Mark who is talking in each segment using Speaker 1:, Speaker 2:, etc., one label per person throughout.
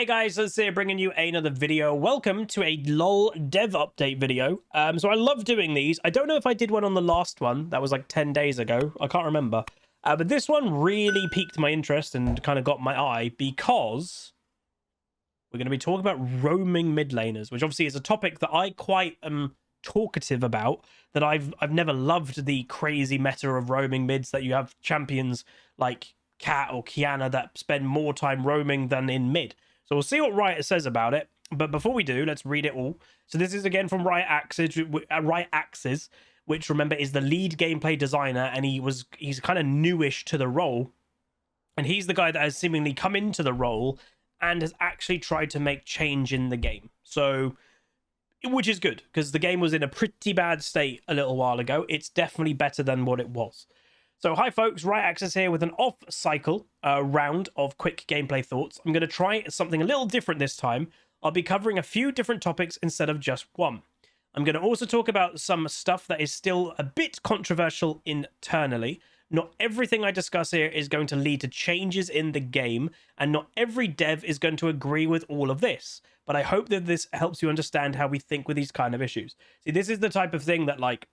Speaker 1: Hey guys, let's say bringing you another video. Welcome to a LOL dev update video. So I love doing these. I don't know if I did one on the last one. That was like 10 days ago. I can't remember. But this one really piqued my interest and kind of got my eye because we're going to be talking about roaming mid laners, which obviously is a topic that I quite am talkative about. That I've never loved the crazy meta of roaming mids that you have champions like Cat or Kiana that spend more time roaming than in mid. So we'll see what Riot says about it. But before we do, let's read it all. So this is again from Riot Axes, which remember is the lead gameplay designer, and he's kind of newish to the role. And he's the guy that has seemingly come into the role and has actually tried to make change in the game. So, which is good, because the game was in a pretty bad state a little while ago. It's definitely better than what it was. So hi folks, Riot Axis here with an off-cycle round of quick gameplay thoughts. I'm going to try something a little different this time. I'll be covering a few different topics instead of just one. I'm going to also talk about some stuff that is still a bit controversial internally. Not everything I discuss here is going to lead to changes in the game, and not every dev is going to agree with all of this. But I hope that this helps you understand how we think with these kind of issues. See, this is the type of thing that, like,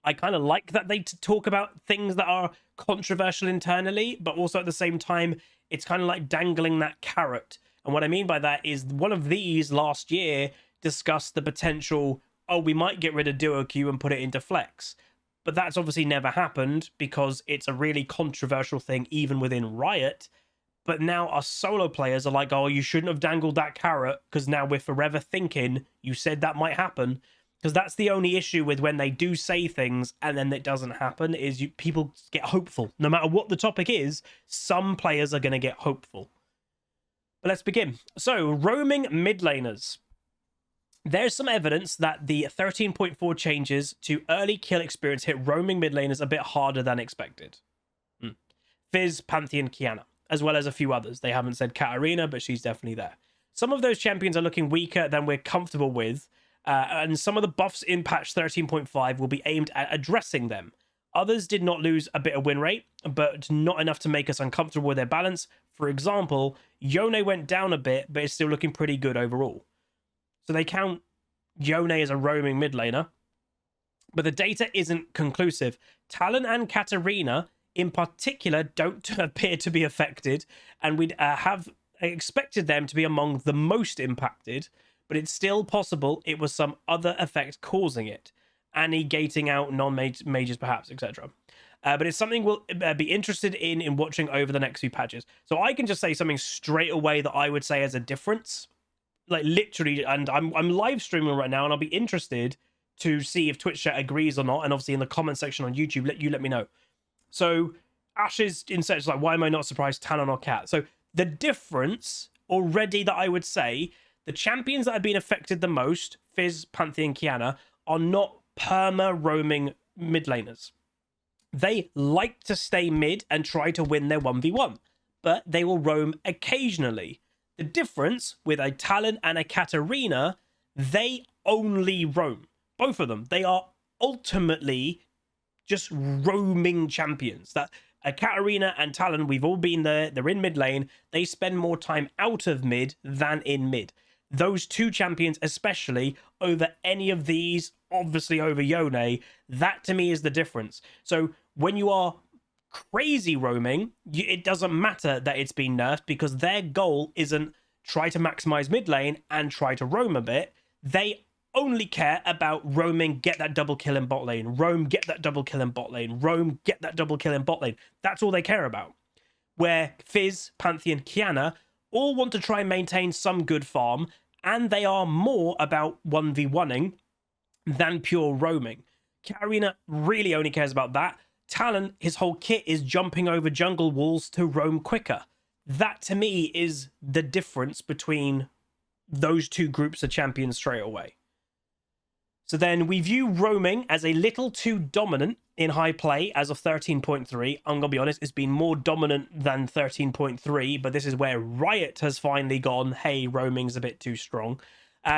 Speaker 1: I kind of like that they talk about things that are controversial internally, but also at the same time, it's kind of like dangling that carrot. And what I mean by that is one of these last year discussed the potential, oh, we might get rid of duo queue and put it into flex. But that's obviously never happened because it's a really controversial thing even within Riot. But now our solo players are like, oh, you shouldn't have dangled that carrot because now we're forever thinking you said that might happen. Because that's the only issue with when they do say things and then it doesn't happen, is people get hopeful. No matter what the topic is, some players are going to get hopeful. But let's begin. So, roaming mid laners. There's some evidence that the 13.4 changes to early kill experience hit roaming mid laners a bit harder than expected. Fizz, Pantheon, Kiana, as well as a few others. They haven't said Katarina, but she's definitely there. Some of those champions are looking weaker than we're comfortable with. And some of the buffs in patch 13.5 will be aimed at addressing them. Others did not lose a bit of win rate, but not enough to make us uncomfortable with their balance. For example, Yone went down a bit, but is still looking pretty good overall. So they count Yone as a roaming mid laner, but the data isn't conclusive. Talon and Katarina, in particular, don't appear to be affected, and we'd have expected them to be among the most impacted. But it's still possible it was some other effect causing it. Annie gating out non-mages perhaps, etc. But it's something we'll be interested in watching over the next few patches. So I can just say something straight away that I would say as a difference. Like literally, and I'm live streaming right now, and I'll be interested to see if Twitch chat agrees or not. And obviously in the comment section on YouTube, let me know. So Ash is in search, like, why am I not surprised Talon or Cat? So the difference already that I would say, the champions that have been affected the most, Fizz, Pantheon, Kiana, are not perma-roaming mid laners. They like to stay mid and try to win their 1v1, but they will roam occasionally. The difference with a Talon and a Katarina, they only roam. Both of them. They are ultimately just roaming champions. That a Katarina and Talon, we've all been there. They're in mid lane. They spend more time out of mid than in mid. Those two champions, especially over any of these, obviously over Yone, that to me is the difference. So when you are crazy roaming, it doesn't matter that it's been nerfed, because their goal isn't try to maximize mid lane and try to roam a bit. They only care about roaming, get that double kill in bot lane, roam, get that double kill in bot lane, roam, get that double kill in bot lane. That's all they care about. Where Fizz, Pantheon, Kiana all want to try and maintain some good farm, and they are more about 1v1ing than pure roaming. Katarina really only cares about that. Talon, his whole kit is jumping over jungle walls to roam quicker. That to me is the difference between those two groups of champions straight away. So then we view roaming as a little too dominant in high play as of 13.3. I'm going to be honest, it's been more dominant than 13.3, but this is where Riot has finally gone, hey, roaming's a bit too strong.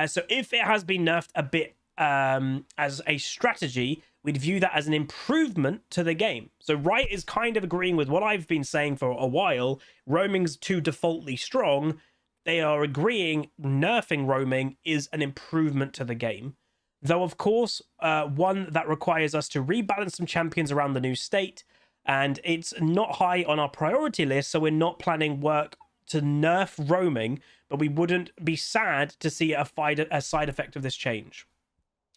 Speaker 1: So if it has been nerfed a bit as a strategy, we'd view that as an improvement to the game. So Riot is kind of agreeing with what I've been saying for a while. Roaming's too defaultly strong. they are agreeing nerfing roaming is an improvement to the game. Though, of course, one that requires us to rebalance some champions around the new state, and it's not high on our priority list, so we're not planning work to nerf roaming, but we wouldn't be sad to see a side effect of this change.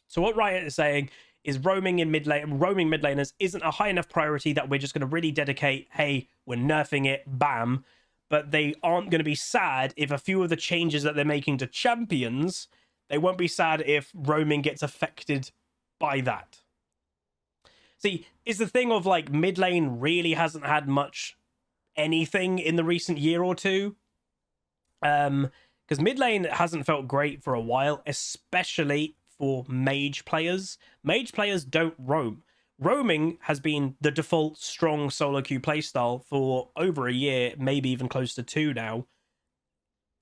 Speaker 1: So what Riot is saying is roaming mid laners isn't a high enough priority that we're just going to really dedicate, hey, we're nerfing it, bam. But they aren't going to be sad if a few of the changes that they're making to champions, they won't be sad if roaming gets affected by that. See, it's the thing of like mid lane really hasn't had much anything in the recent year or two. Because mid lane hasn't felt great for a while, especially for mage players. Mage players don't roam. Roaming has been the default strong solo queue playstyle for over a year, maybe even close to 2 now.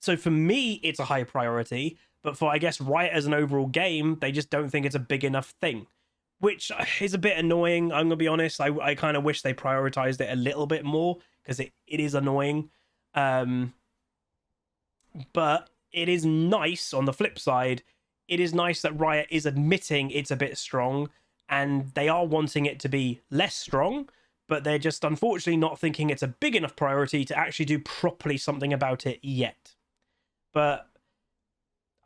Speaker 1: So for me, it's a high priority, but for, I guess, Riot as an overall game, they just don't think it's a big enough thing, which is a bit annoying, I'm going to be honest. I kind of wish they prioritized it a little bit more, because it is annoying. But it is nice, on the flip side, it is nice that Riot is admitting it's a bit strong, and they are wanting it to be less strong, but they're just unfortunately not thinking it's a big enough priority to actually do properly something about it yet. But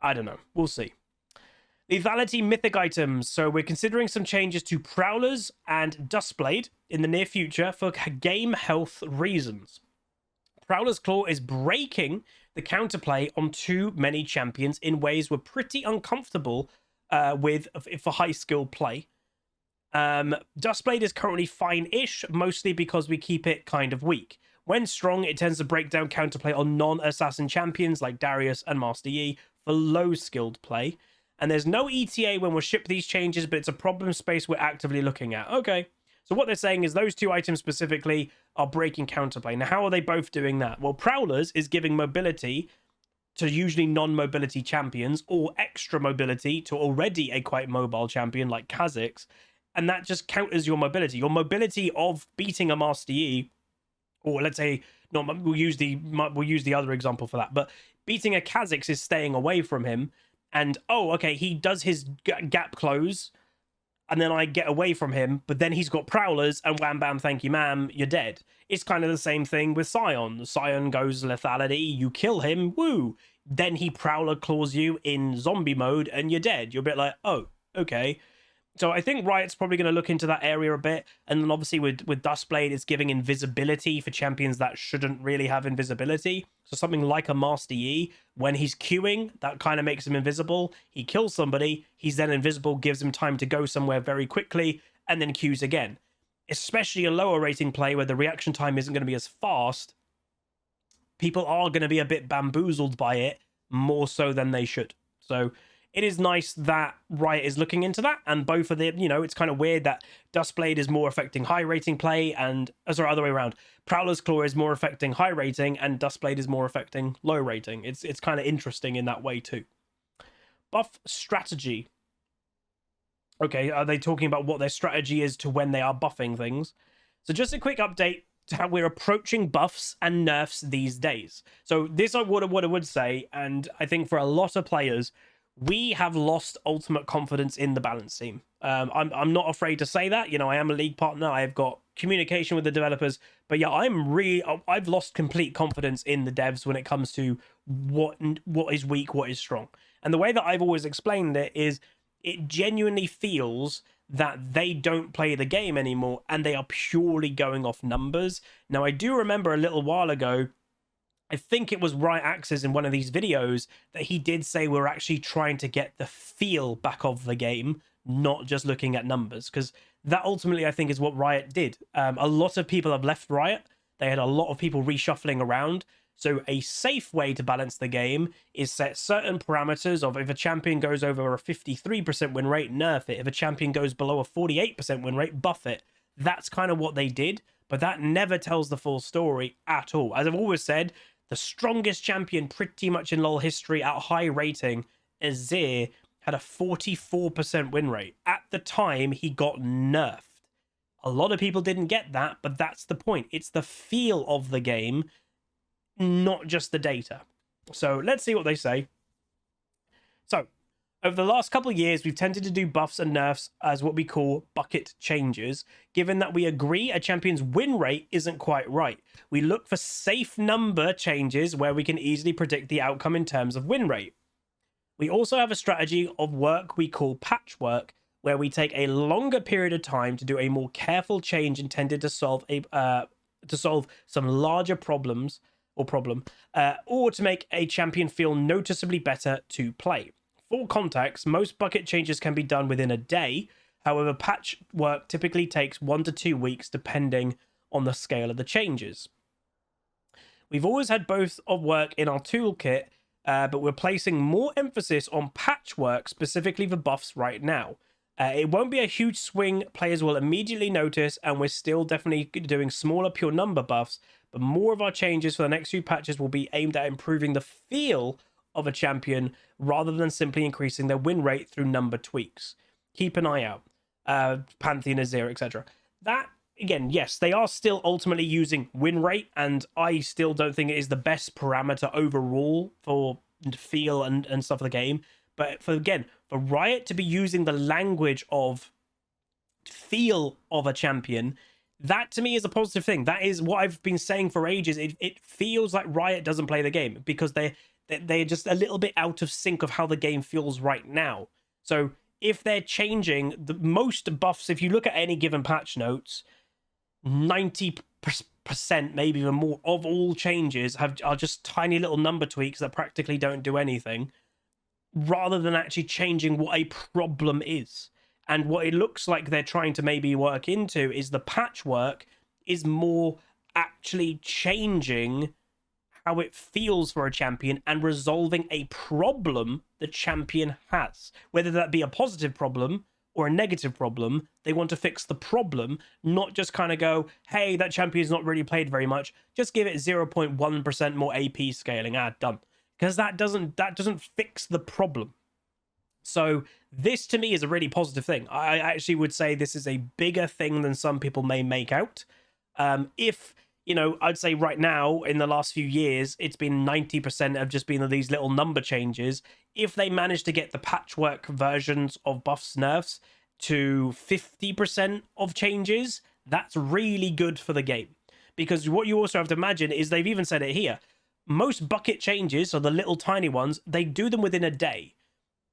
Speaker 1: I don't know. We'll see. Lethality mythic items. So we're considering some changes to Prowlers and Dustblade in the near future for game health reasons. Prowler's Claw is breaking the counterplay on too many champions in ways we're pretty uncomfortable with for high skill play. Dustblade is currently fine-ish, mostly because we keep it kind of weak. When strong, it tends to break down counterplay on non-assassin champions like Darius and Master Yi for low-skilled play. And there's no ETA when we'll ship these changes, but it's a problem space we're actively looking at. Okay, so what they're saying is those 2 items specifically are breaking counterplay. Now, how are they both doing that? Well, Prowlers is giving mobility to usually non-mobility champions, or extra mobility to already a quite mobile champion like Kha'Zix, and that just counters your mobility. Your mobility of beating a Master Yi, or let's say, we'll use the other example for that, but beating a Kha'Zix is staying away from him, and oh, okay, he does his gap close, and then I get away from him, but then he's got Prowlers, and wham bam, thank you ma'am, you're dead. It's kind of the same thing with Sion. Sion goes lethality, you kill him, woo! Then he Prowler claws you in zombie mode, and you're dead. You're a bit like, oh, okay. So I think Riot's probably going to look into that area a bit, and then obviously with Dustblade, it's giving invisibility for champions that shouldn't really have invisibility. So something like a Master Yi, when he's queuing, that kind of makes him invisible. He kills somebody, he's then invisible, gives him time to go somewhere very quickly, and then queues again. Especially a lower rating play where the reaction time isn't going to be as fast, people are going to be a bit bamboozled by it, more so than they should. So it is nice that Riot is looking into that, and both of them, it's kind of weird that Dustblade is more affecting high rating play, and, sorry, other way around. Prowler's Claw is more affecting high rating, and Dustblade is more affecting low rating. It's kind of interesting in that way too. Buff strategy. Okay, are they talking about what their strategy is to when they are buffing things? So just a quick update to how we're approaching buffs and nerfs these days. So this is what I would say, and I think for a lot of players, we have lost ultimate confidence in the balance team. I'm not afraid to say that. I am a league partner. I've got communication with the developers. But yeah, I've lost complete confidence in the devs when it comes to what is weak, what is strong. And the way that I've always explained it is it genuinely feels that they don't play the game anymore and they are purely going off numbers. Now, I do remember a little while ago, I think it was Riot Axis in one of these videos that he did say we're actually trying to get the feel back of the game, not just looking at numbers, because that ultimately I think is what Riot did. A lot of people have left Riot. They had a lot of people reshuffling around. So a safe way to balance the game is set certain parameters of if a champion goes over a 53% win rate, nerf it. If a champion goes below a 48% win rate, buff it. That's kind of what they did, but that never tells the full story at all. As I've always said, the strongest champion pretty much in LoL history at high rating, Azir, had a 44% win rate. At the time, he got nerfed. A lot of people didn't get that, but that's the point. It's the feel of the game, not just the data. So let's see what they say. So, over the last couple of years, we've tended to do buffs and nerfs as what we call bucket changes, given that we agree a champion's win rate isn't quite right. We look for safe number changes where we can easily predict the outcome in terms of win rate. We also have a strategy of work we call patchwork, where we take a longer period of time to do a more careful change intended to solve some larger problems or to make a champion feel noticeably better to play. For context, most bucket changes can be done within a day. However, patchwork typically takes 1 to 2 weeks depending on the scale of the changes. We've always had both of work in our toolkit, but we're placing more emphasis on patchwork specifically for buffs right now. It won't be a huge swing players will immediately notice, and we're still definitely doing smaller pure number buffs, but more of our changes for the next few patches will be aimed at improving the feel of a champion rather than simply increasing their win rate through number tweaks. Keep an eye out. Pantheon is 0, etc. That, again, yes, they are still ultimately using win rate, and I still don't think it is the best parameter overall for feel and stuff of the game. But for Riot to be using the language of feel of a champion, that to me is a positive thing. That is what I've been saying for ages. It feels like Riot doesn't play the game because they're just a little bit out of sync of how the game feels right now. So if they're changing the most buffs, if you look at any given patch notes, 90%, maybe even more, of all changes are just tiny little number tweaks that practically don't do anything, rather than actually changing what a problem is. And what it looks like they're trying to maybe work into is the patchwork is more actually changing how it feels for a champion and resolving a problem the champion has. Whether that be a positive problem or a negative problem, they want to fix the problem, not just kind of go, hey, that champion's not really played very much, just give it 0.1% more AP scaling, done. Because that doesn't fix the problem. So this to me is a really positive thing. I actually would say this is a bigger thing than some people may make out. If, I'd say right now in the last few years, it's been 90% have just been these little number changes. If they manage to get the patchwork versions of buffs, nerfs to 50% of changes, that's really good for the game. Because what you also have to imagine is they've even said it here. Most bucket changes, so the little tiny ones, they do them within a day.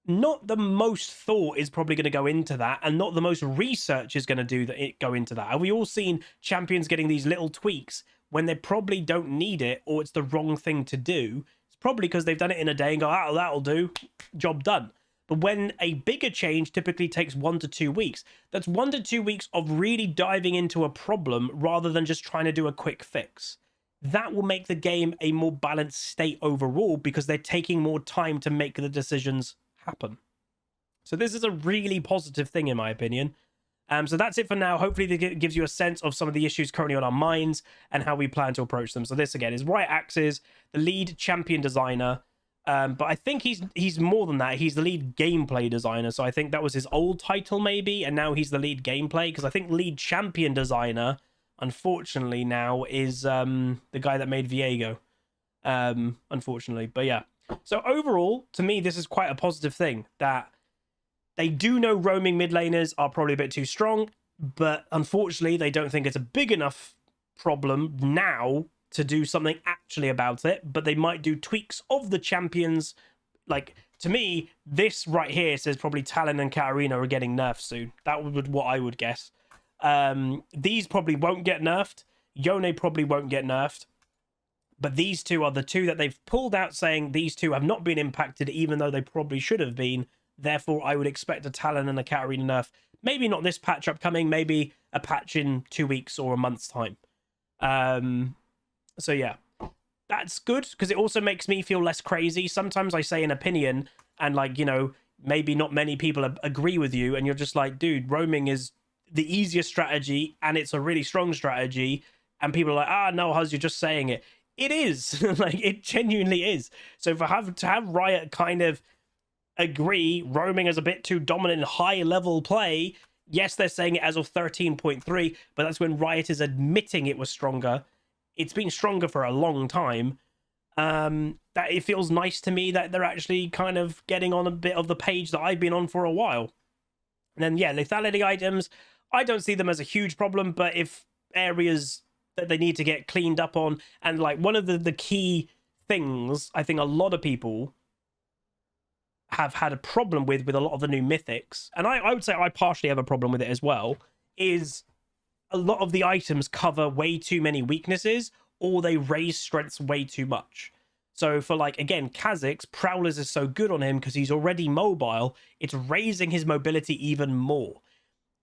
Speaker 1: Not the most thought is probably going to go into that, and not the most research is going to go into that. Have we all seen champions getting these little tweaks when they probably don't need it, or it's the wrong thing to do? It's probably because they've done it in a day and go, that'll do, job done. But when a bigger change typically takes 1 to 2 weeks, that's 1 to 2 weeks of really diving into a problem rather than just trying to do a quick fix. That will make the game a more balanced state overall because they're taking more time to make the decisions happen. So this is a really positive thing in my opinion. So that's it for now. Hopefully it gives you a sense of some of the issues currently on our minds and how we plan to approach them. So this again is Riot Axes, the lead champion designer. But I think he's more than that. He's the lead gameplay designer. So I think that was his old title maybe, and now he's the lead gameplay, because I think lead champion designer unfortunately now is the guy that made Viego, unfortunately. But yeah, so overall to me this is quite a positive thing, that they do know roaming mid laners are probably a bit too strong, but unfortunately they don't think it's a big enough problem now to do something actually about it. But they might do tweaks of the champions. Like, to me, this right here says probably Talon and Katarina are getting nerfed soon. That would be what I would guess. These probably won't get nerfed. Yone probably won't get nerfed. But these two are the two that they've pulled out, saying these two have not been impacted, even though they probably should have been. Therefore, I would expect a Talon and a Katarina nerf. Maybe not this patch upcoming, maybe a patch in 2 weeks or a month's time. So yeah, that's good, because it also makes me feel less crazy. Sometimes I say an opinion and, like, you know, maybe not many people agree with you, and you're just like, dude, roaming is the easiest strategy and it's a really strong strategy, and people are like, no, Huz, you're just saying it. It is. Like, it genuinely is. So to have Riot kind of agree roaming is a bit too dominant in high level play, yes, they're saying it as of 13.3, but that's when Riot is admitting it was stronger. It's been stronger for a long time. That it feels nice to me that they're actually kind of getting on a bit of the page that I've been on for a while. And then, yeah, lethality items, I don't see them as a huge problem, but if areas that they need to get cleaned up on, and like one of the key things I think a lot of people have had a problem with a lot of the new mythics, and I would say I partially have a problem with it as well, is a lot of the items cover way too many weaknesses, or they raise strengths way too much. So for like, again, Kha'Zix, Prowlers is so good on him because he's already mobile. It's raising his mobility even more.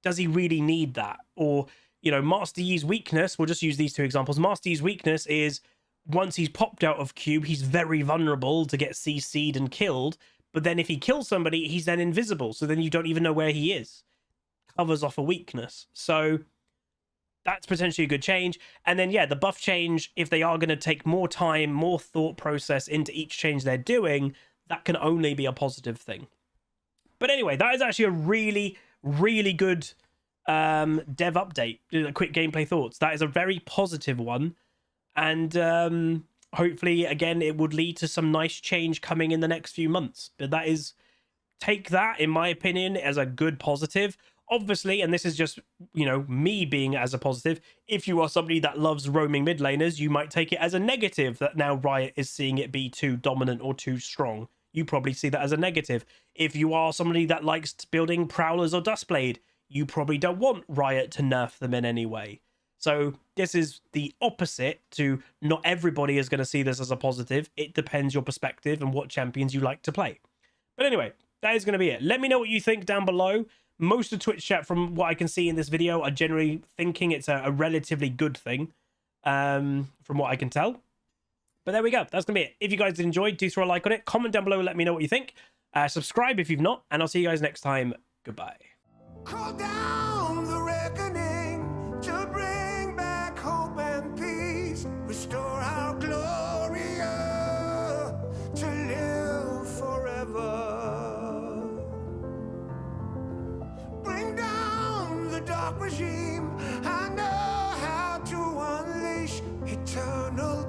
Speaker 1: Does he really need that? Or, you know, Master Yi's weakness, we'll just use these two examples. Master Yi's weakness is once he's popped out of cube, he's very vulnerable to get CC'd and killed. But then if he kills somebody, he's then invisible. So then you don't even know where he is. Covers off a weakness. So that's potentially a good change. And then, yeah, the buff change, if they are going to take more time, more thought process into each change they're doing, that can only be a positive thing. But anyway, that is actually a really, really good dev update. Quick gameplay thoughts. That is a very positive one. And hopefully, again, it would lead to some nice change coming in the next few months. But that is, take that, in my opinion, as a good positive. Obviously, and this is just, you know, me being as a positive, if you are somebody that loves roaming mid laners, you might take it as a negative that now Riot is seeing it be too dominant or too strong. You probably see that as a negative. If you are somebody that likes building Prowlers or Dustblade, you probably don't want Riot to nerf them in any way. So this is the opposite to, not everybody is going to see this as a positive. It depends your perspective and what champions you like to play. But anyway, that is going to be it. Let me know what you think down below. Most of Twitch chat, from what I can see in this video, are generally thinking it's a relatively good thing, from what I can tell. But there we go. That's going to be it. If you guys did enjoy, do throw a like on it. Comment down below, let me know what you think. Subscribe if you've not, and I'll see you guys next time. Goodbye.
Speaker 2: Call down the reckoning to bring back hope and peace. Restore our glory to live forever. Bring down the dark regime. I know how to unleash eternal